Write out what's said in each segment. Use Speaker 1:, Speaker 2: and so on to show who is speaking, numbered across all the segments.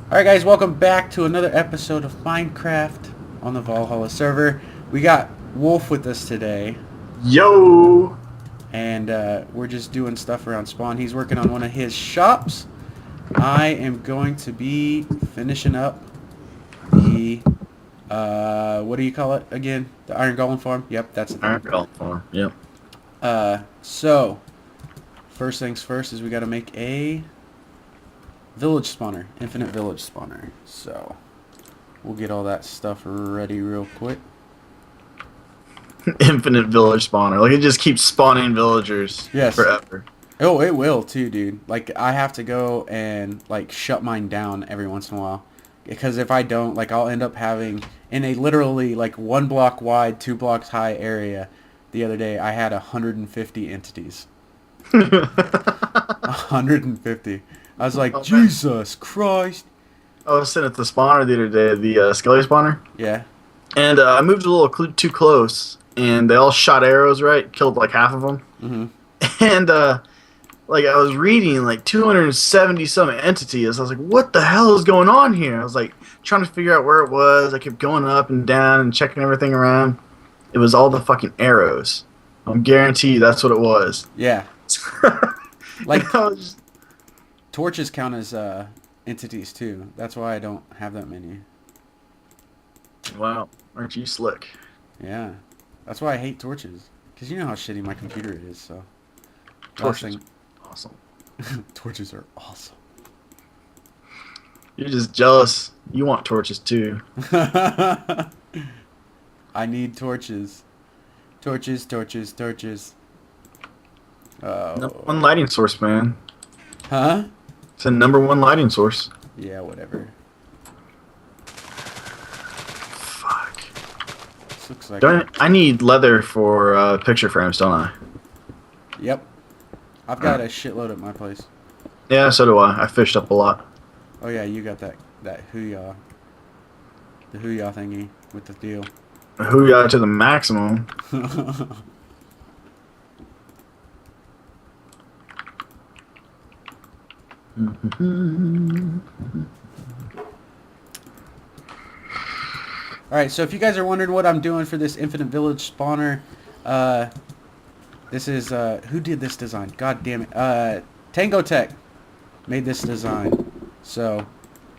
Speaker 1: Alright guys, welcome back to another episode of Minecraft on the Valhalla server. We got Wolf with us today,
Speaker 2: Yo!
Speaker 1: and we're just doing stuff around spawn. He's working on one of his shops. I am going to be finishing up the, what do you call it again? The Iron Golem farm? Yep, that's the
Speaker 2: Iron
Speaker 1: thing.
Speaker 2: Golem farm. Yep.
Speaker 1: So, first things first is we gotta make a village spawner, infinite village spawner. So, we'll get all that stuff ready real quick.
Speaker 2: Infinite village spawner. Like it just keeps spawning villagers
Speaker 1: Yes.
Speaker 2: forever.
Speaker 1: Oh, it will too, dude. Like I have to go and like shut mine down every once in a while, because if I don't, like I'll end up having in a literally like 1 block wide, 2 blocks high area. The other day I had 150 entities. 150. I was like,
Speaker 2: Oh, man.
Speaker 1: Jesus Christ.
Speaker 2: I was sitting at the spawner the other day, the skelly spawner,
Speaker 1: Yeah.
Speaker 2: and I moved a little too close, and they all shot arrows, right? Killed like half of them.
Speaker 1: Mhm.
Speaker 2: And like I was reading like 270 some entities. I was like, what the hell is going on here? I was like trying to figure out where it was. I kept going up and down and checking everything around. It was all the fucking arrows. I'm guarantee you that's what it was.
Speaker 1: Yeah.
Speaker 2: And
Speaker 1: Like
Speaker 2: I was just,
Speaker 1: torches count as entities too. That's why I don't have that many.
Speaker 2: wow, aren't you slick?
Speaker 1: Yeah. That's why I hate torches. Cause you know how shitty my computer is. So. Last
Speaker 2: Torches
Speaker 1: thing.
Speaker 2: are awesome.
Speaker 1: Torches are awesome.
Speaker 2: You're just jealous. You want torches too.
Speaker 1: I need torches. Torches, torches, torches.
Speaker 2: Number one
Speaker 1: Oh.
Speaker 2: lighting source, man.
Speaker 1: Huh?
Speaker 2: It's a number one lighting source.
Speaker 1: Yeah, whatever.
Speaker 2: Fuck.
Speaker 1: This looks like...
Speaker 2: Don't I need leather for picture frames, don't I?
Speaker 1: Yep. I've got a shitload at my place.
Speaker 2: Yeah, so do I. I fished up a lot.
Speaker 1: Oh yeah, you got that hoo-yah. The hoo-yah thingy with the deal.
Speaker 2: Hooyah to the maximum.
Speaker 1: Alright, so if you guys are wondering what I'm doing for this infinite village spawner, this is, who did this design? God damn it. Tango Tech made this design. So,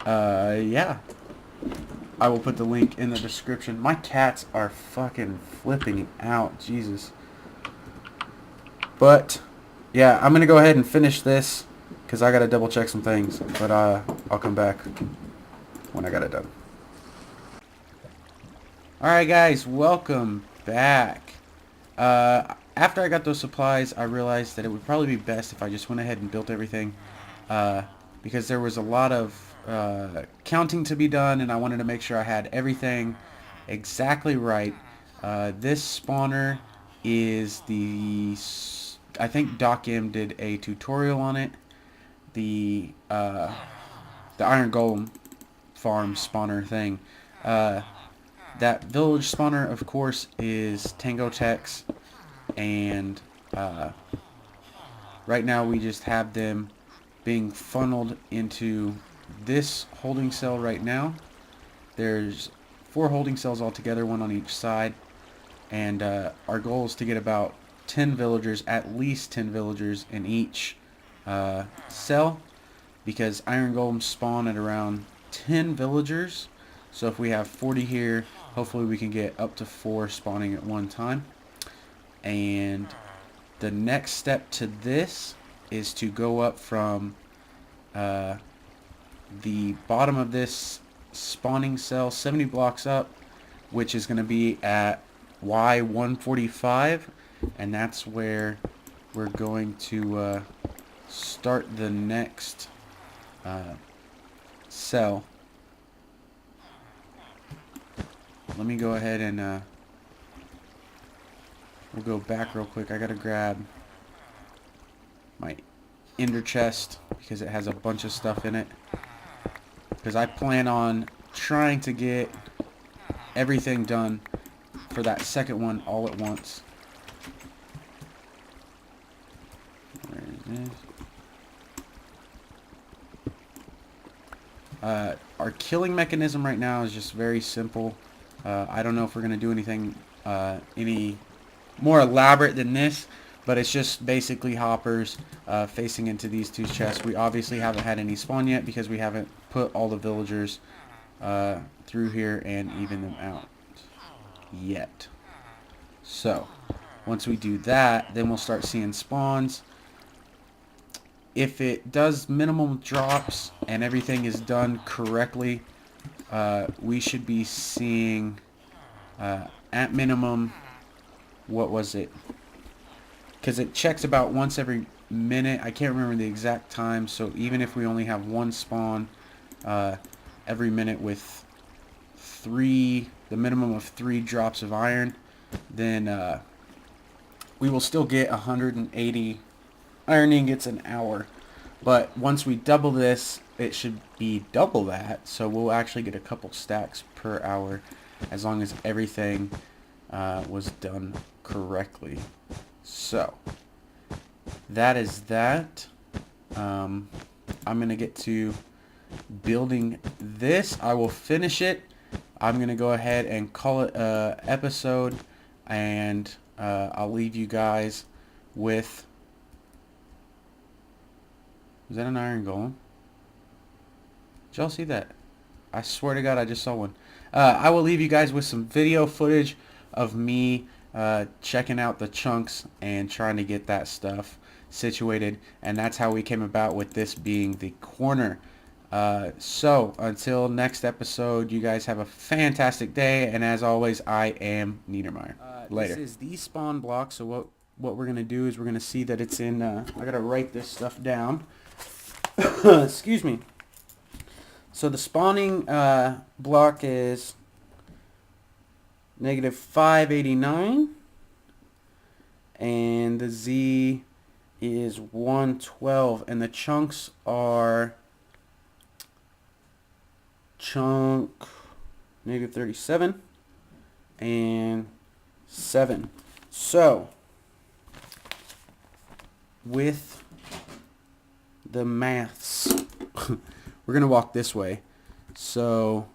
Speaker 1: yeah. I will put the link in the description. My cats are fucking flipping out. Jesus. But, yeah, I'm going to go ahead and finish this because I got to double check some things. But I'll come back when I got it done. Alright guys, welcome back. After I got those supplies, I realized that it would probably be best if I just went ahead and built everything. Because there was a lot of counting to be done, and I wanted to make sure I had everything exactly right. This spawner is the... I think Doc M did a tutorial on it. The Iron Golem farm spawner thing. That village spawner, of course, is Tango Tech's, and right now we just have them being funneled into this holding cell right now. There's 4 holding cells altogether, 1 on each side, and our goal is to get about 10 villagers, at least 10 villagers in each cell, because Iron Golems spawn at around 10 villagers. So if we have 40 here, hopefully we can get up to 4 spawning at one time. And the next step to this is to go up from the bottom of this spawning cell 70 blocks up, which is going to be at Y145, and that's where we're going to start the next cell. Let me go ahead and we'll go back real quick. I gotta grab my ender chest because it has a bunch of stuff in it. Because I plan on trying to get everything done for that second one all at once. Where is this? Our killing mechanism right now is just very simple. I don't know if we're going to do anything any more elaborate than this, but it's just basically hoppers facing into these two chests. We obviously haven't had any spawn yet because we haven't put all the villagers through here and even them out yet. So once we do that, then we'll start seeing spawns. If it does minimum drops and everything is done correctly, we should be seeing at minimum, what was it? Because it checks about once every minute. I can't remember the exact time, so even if we only have one spawn every minute with the minimum of 3 drops of iron, then we will still get 180 iron ingots an hour. But once we double this, it should be double that, so we'll actually get a couple stacks per hour as long as everything was done correctly. So that is that. I'm gonna get to building this. I will finish it. I'm gonna go ahead and call it a episode, and I'll leave you guys with... Is that an iron golem? Did y'all see that? I swear to God, I just saw one. I will leave you guys with some video footage of me checking out the chunks and trying to get that stuff situated, and that's how we came about with this being the corner. So until next episode, you guys have a fantastic day, and as always, I am Niedermeyer. Later. This is the spawn block, so what we're gonna do is we're gonna see that it's in I gotta write this stuff down. Excuse me. So the spawning block is -589, and the Z is 112, and the chunks are chunk -37 and 7. So with the maths, we're gonna walk this way, so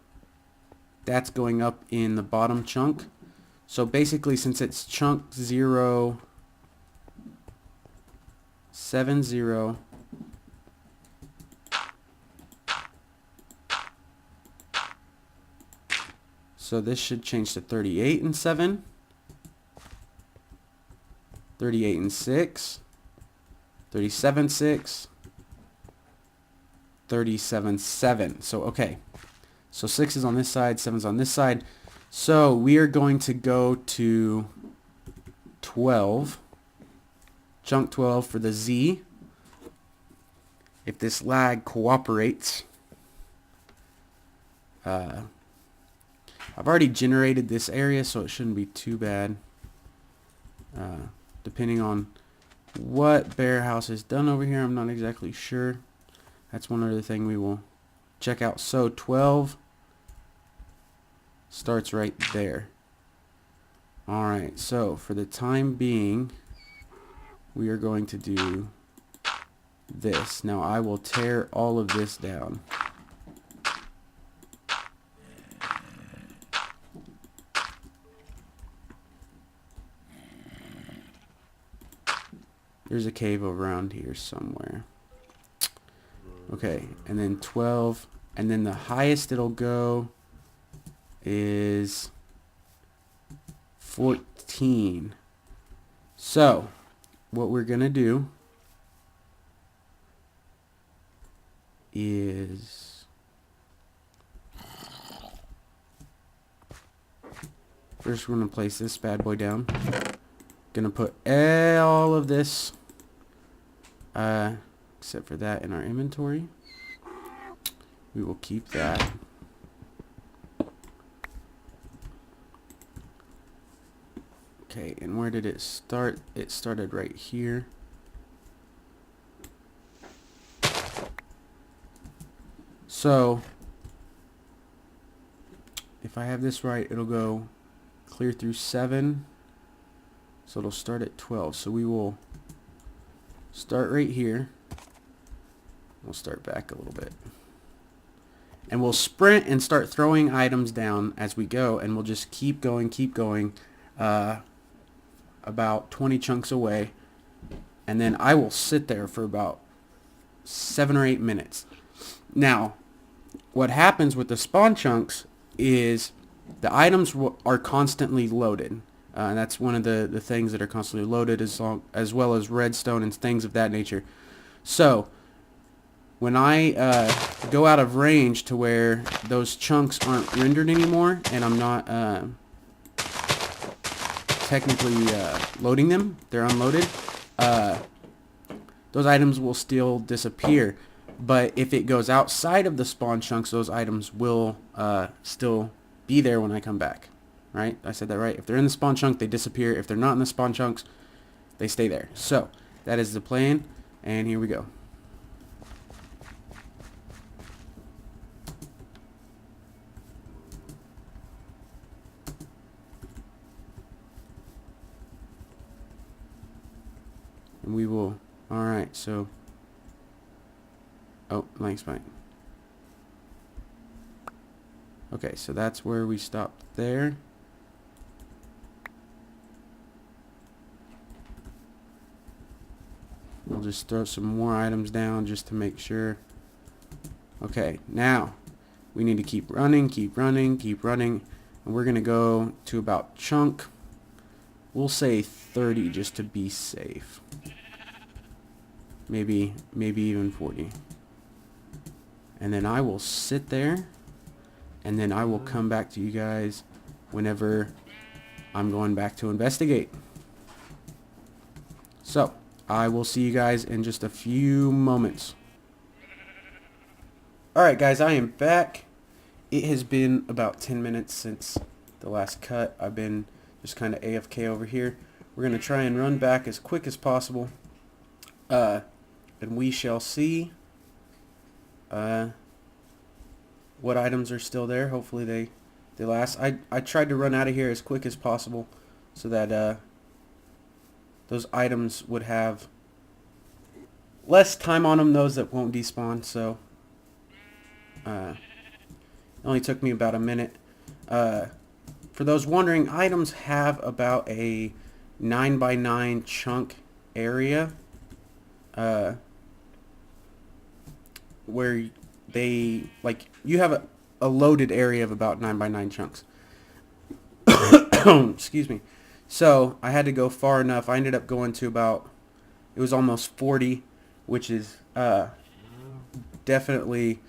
Speaker 1: that's going up in the bottom chunk. So basically, since it's chunk 070, so this should change to 38 and 7, 38 and 6, 37 6, 37 7. So okay, so 6 is on this side, 7 is on this side. So we are going to go to 12, chunk 12 for the Z. If this lag cooperates, I've already generated this area, so it shouldn't be too bad. Depending on what Bear House has done over here, I'm not exactly sure. That's one other thing we will check out. So 12 starts right there. Alright, so for the time being, we are going to do this. Now I will tear all of this down. There's a cave around here somewhere. Okay, and then 12, and then the highest it'll go is 14. So what we're gonna do is first we're gonna place this bad boy down. Gonna put all of this except for that in our inventory. We will keep that. Okay, and where did it start? It started right here. So if I have this right, it'll go clear through 7. So it'll start at 12. So we will start right here. We'll start back a little bit. And we'll sprint and start throwing items down as we go, and we'll just keep going, about 20 chunks away. And then I will sit there for about 7 or 8 minutes. Now, what happens with the spawn chunks is the items are constantly loaded. And that's one of the things that are constantly loaded, as well as redstone and things of that nature. So, when I go out of range to where those chunks aren't rendered anymore, and I'm not technically loading them, they're unloaded, those items will still disappear. But if it goes outside of the spawn chunks, those items will still be there when I come back. Right? I said that right. If they're in the spawn chunk, they disappear. If they're not in the spawn chunks, they stay there. So, that is the plan, and here we go. And we will, alright, so, oh, blank spike. Okay, so that's where we stopped there. We'll just throw some more items down just to make sure. Okay, now, we need to keep running, and we're going to go to about chunk. We'll say 30 just to be safe. Maybe even 40. And then I will sit there, and then I will come back to you guys whenever I'm going back to investigate. So, I will see you guys in just a few moments. Alright guys, I am back. It has been about 10 minutes since the last cut. I've been just kind of AFK over here. We're going to try and run back as quick as possible. And we shall see what items are still there. Hopefully they last. I tried to run out of here as quick as possible so that those items would have less time on them, those that won't despawn. So it only took me about a minute. For those wondering, items have about a 9x9 chunk area where they, like, you have a loaded area of about 9x9 chunks. Excuse me. So I had to go far enough. I ended up going to about, it was almost 40, which is definitely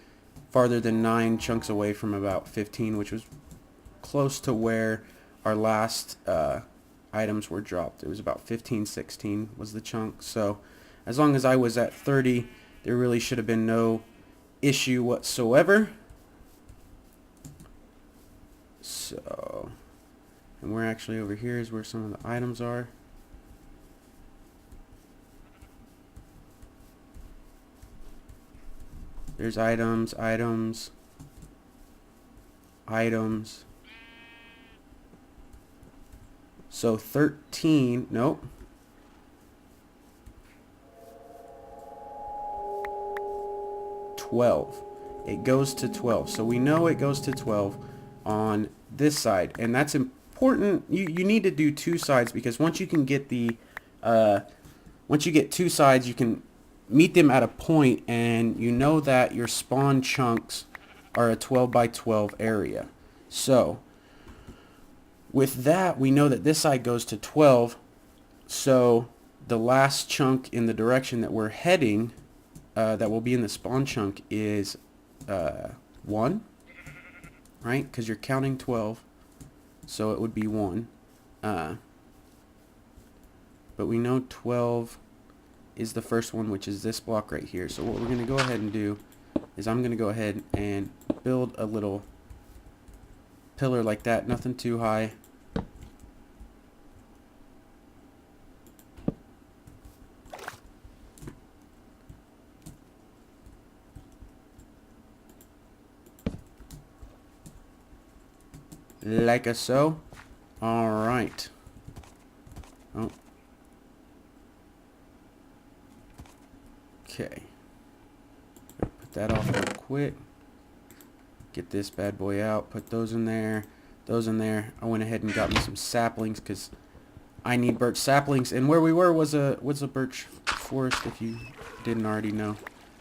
Speaker 1: farther than 9 chunks away from about 15, which was close to where our last items were dropped. It was about 15, 16 was the chunk. So as long as I was at 30, there really should have been no issue whatsoever. So, and we're actually over here is where some of the items are. There's items. So 13, nope. It goes to 12. So we know it goes to 12 on this side, and that's important. You need to do two sides, because once you can get the once you get two sides, you can meet them at a point, and you know that your spawn chunks are a 12x12 area. So with that, we know that this side goes to 12. So the last chunk in the direction that we're heading, that will be in the spawn chunk, is 1, right? Because you're counting 12, so it would be 1. But we know 12 is the first one, which is this block right here. So what we're going to go ahead and do is I'm going to go ahead and build a little pillar like that, nothing too high. Like so. Alright. Oh. Okay. Put that off real quick. Get this bad boy out. Put those in there. Those in there. I went ahead and got me some saplings because I need birch saplings. And where we were was a birch forest, if you didn't already know.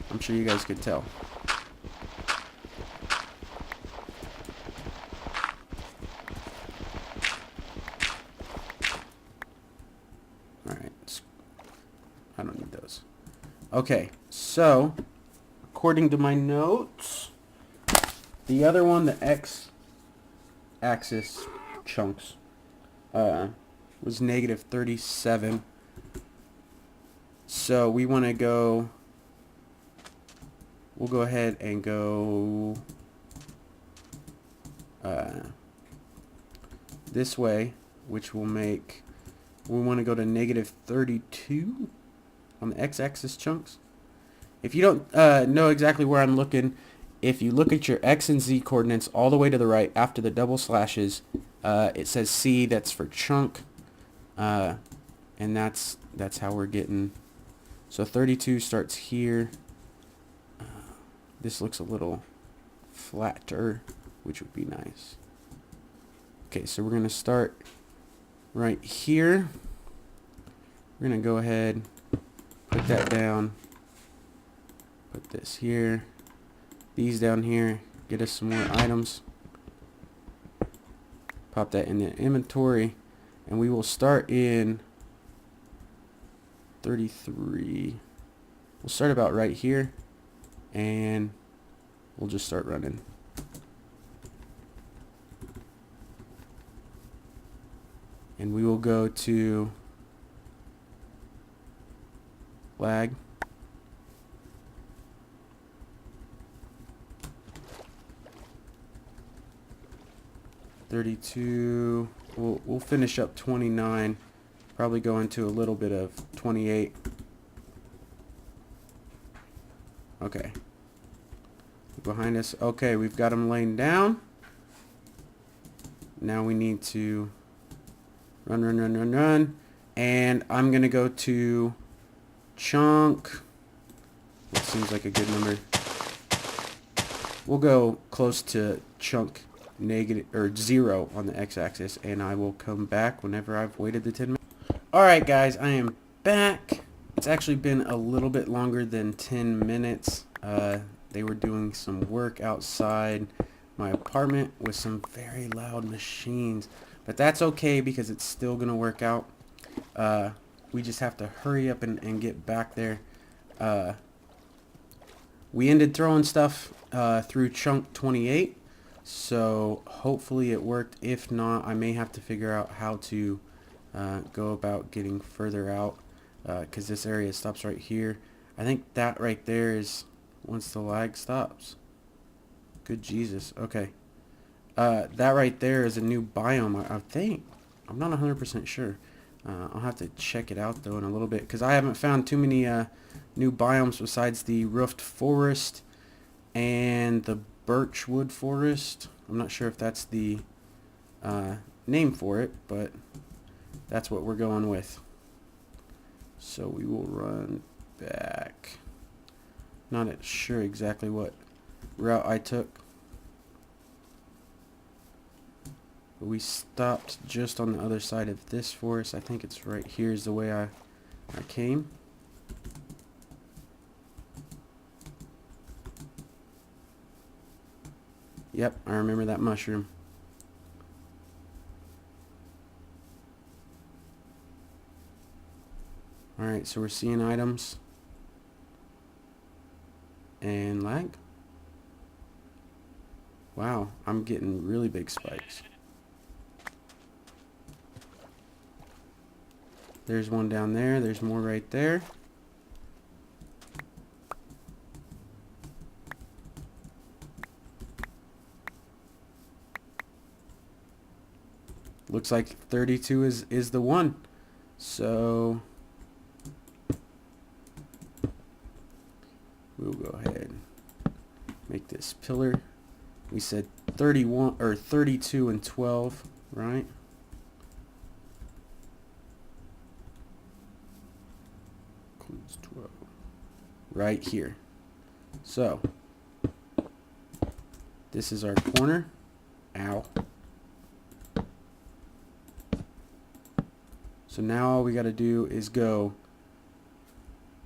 Speaker 1: I'm sure you guys could tell. Alright. I don't need those. Okay, so according to my notes, the other one, the x-axis chunks, was negative 37. So we want to go, we'll go ahead and go this way, which will make, we want to go to negative 32 on the x-axis chunks. If you don't know exactly where I'm looking, if you look at your x and z coordinates all the way to the right after the double slashes, it says C, that's for chunk, and that's how we're getting. So 32 starts here. This looks a little flatter, which would be nice. Okay, so we're going to start right here. We're going to go ahead, put that down, put this here, these down here, get us some more items, pop that in the inventory, and we will start in 33. We'll start about right here, and we'll just start running. And we will go to lag. $32. We'll finish up 29. Probably go into a little bit of 28. Okay. Behind us. Okay, we've got them laying down. Now we need to run. And I'm going to go to chunk. That seems like a good number. We'll go close to chunk negative or 0 on the x-axis, and I will come back whenever I've waited the 10 minutes. Alright guys, I am back. It's actually been a little bit longer than 10 minutes. They were doing some work outside my apartment with some very loud machines, but that's okay because it's still gonna work out. We just have to hurry up and get back there. We ended throwing stuff through chunk 28, so hopefully it worked. If not, I may have to figure out how to go about getting further out, because this area stops right here. I think that right there is once the lag stops. Good Jesus. Okay. That right there is a new biome, I think. I'm not 100% sure. I'll have to check it out though in a little bit, because I haven't found too many new biomes besides the roofed forest and the birchwood forest. I'm not sure if that's the name for it, but that's what we're going with. So we will run back. Not sure exactly what route I took, but we stopped just on the other side of this forest. I think it's right here is the way I came. Yep, I remember that mushroom. Alright, so we're seeing items and lag. Wow, I'm getting really big spikes. There's one down there. There's more right there. Looks like 32 is the one. So we'll go ahead, make this pillar. We said 31 or 32 and 12, right? Includes 12 right here. So This is our corner. Ow. So now all we got to do is go,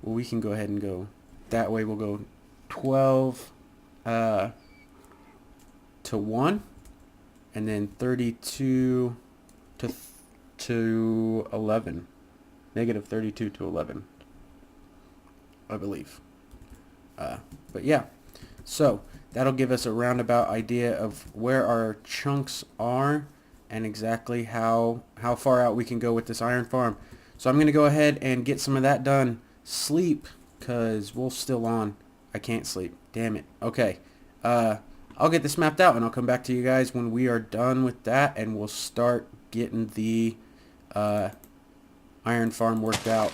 Speaker 1: well, we can go ahead and go that way. We'll go 12 to 1, and then 32 to 11. Negative 32 to 11, I believe. But yeah, so that'll give us a roundabout idea of where our chunks are and exactly how far out we can go with this iron farm. So I'm going to go ahead and get some of that done. Sleep, because Wolf's still on. I can't sleep. Damn it. Okay. I'll get this mapped out, and I'll come back to you guys when we are done with that, and we'll start getting the iron farm worked out.